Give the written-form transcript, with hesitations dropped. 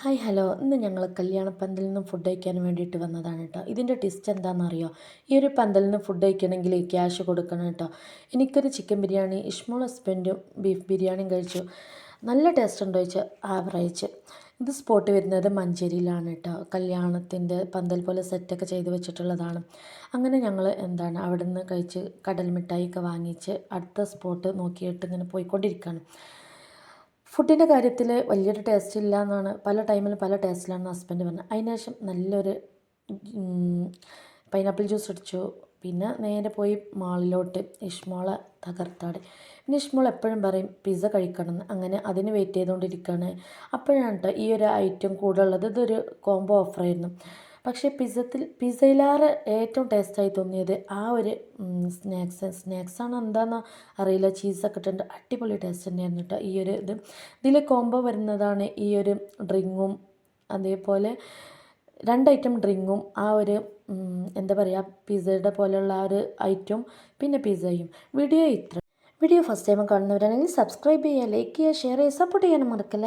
Hi hello ഇന്ന് ഞങ്ങൾ കല്യാണപ്പന്തലിൽ നിന്ന് ഫുഡ് കഴിക്കാൻ വേണ്ടിയിട്ട് വന്നതാണ് കേട്ടോ. ഇതിൻ്റെ ടിസ്റ്റ് എന്താണെന്നറിയോ? ഈ ഒരു പന്തലിൽ നിന്ന് ഫുഡ് കഴിക്കണമെങ്കിൽ ക്യാഷ് കൊടുക്കണം കേട്ടോ. എനിക്കൊരു ചിക്കൻ ബിരിയാണി, ഇഷ്മോൾ ഹസ്ബൻഡും ബീഫ് ബിരിയാണിയും കഴിച്ചു. നല്ല ടേസ്റ്റ് ഉണ്ടോ ചോദിച്ചാൽ ആവറേജ്. ഇത് സ്പോട്ട് വരുന്നത് മഞ്ചേരിയിലാണ് കേട്ടോ. കല്യാണത്തിൻ്റെ പന്തൽ പോലെ സെറ്റൊക്കെ ചെയ്ത് വെച്ചിട്ടുള്ളതാണ്. അങ്ങനെ ഞങ്ങൾ അവിടെ നിന്ന് കഴിച്ച് കടൽ മിഠായിയൊക്കെ വാങ്ങിച്ച് അടുത്ത സ്പോട്ട് നോക്കിയിട്ട് ഇങ്ങനെ പോയിക്കൊണ്ടിരിക്കുകയാണ്. ഫുഡിൻ്റെ കാര്യത്തിൽ വലിയൊരു ടേസ്റ്റ് ഇല്ല എന്നാണ് പല ടൈമിലും പല ടേസ്റ്റിലാണെന്ന് ഹസ്ബൻഡ് പറഞ്ഞത്. അതിന് ശേഷം നല്ലൊരു പൈനാപ്പിൾ ജ്യൂസ് അടിച്ചു. പിന്നെ നേരെ പോയി മാളിലോട്ട് ഇഷ്മോളെ തകർത്താട്. പിന്നെ ഇഷ്മോൾ എപ്പോഴും പറയും പിസ്സ കഴിക്കണമെന്ന്. അങ്ങനെ അതിന് വെയിറ്റ് ചെയ്തുകൊണ്ടിരിക്കുകയാണ്. അപ്പോഴാണ് കേട്ടോ ഈ ഒരു ഐറ്റം കൂടെ ഉള്ളത്. ഇതൊരു കോംബോ ഓഫറായിരുന്നു. പക്ഷേ പിസ്സയിലേറെ ഏറ്റവും ടേസ്റ്റായി തോന്നിയത് ആ ഒരു സ്നാക്സാണ് എന്താണെന്ന് അറിയില്ല. ചീസൊക്കെ ഇട്ടിട്ടുണ്ട്. അടിപൊളി ടേസ്റ്റ് തന്നെയായിരുന്നു കേട്ടോ ഈ ഒരു ഇതിൽ കോംബോ വരുന്നതാണ് ഈ ഒരു ഡ്രിങ്കും അതേപോലെ 2 ഐറ്റം ഡ്രിങ്കും ആ ഒരു എന്താ പറയുക പിസ്സയുടെ പോലെയുള്ള ആ ഒരു ഐറ്റവും പിന്നെ പിസ്സയും. വീഡിയോ ഫസ്റ്റ് ടൈം കാണുന്നവരാണെങ്കിൽ സബ്സ്ക്രൈബ് ചെയ്യുക, ലൈക്ക് ചെയ്യുക, ഷെയർ ചെയ്യുക, സപ്പോർട്ട് ചെയ്യാനും മറക്കല്ല.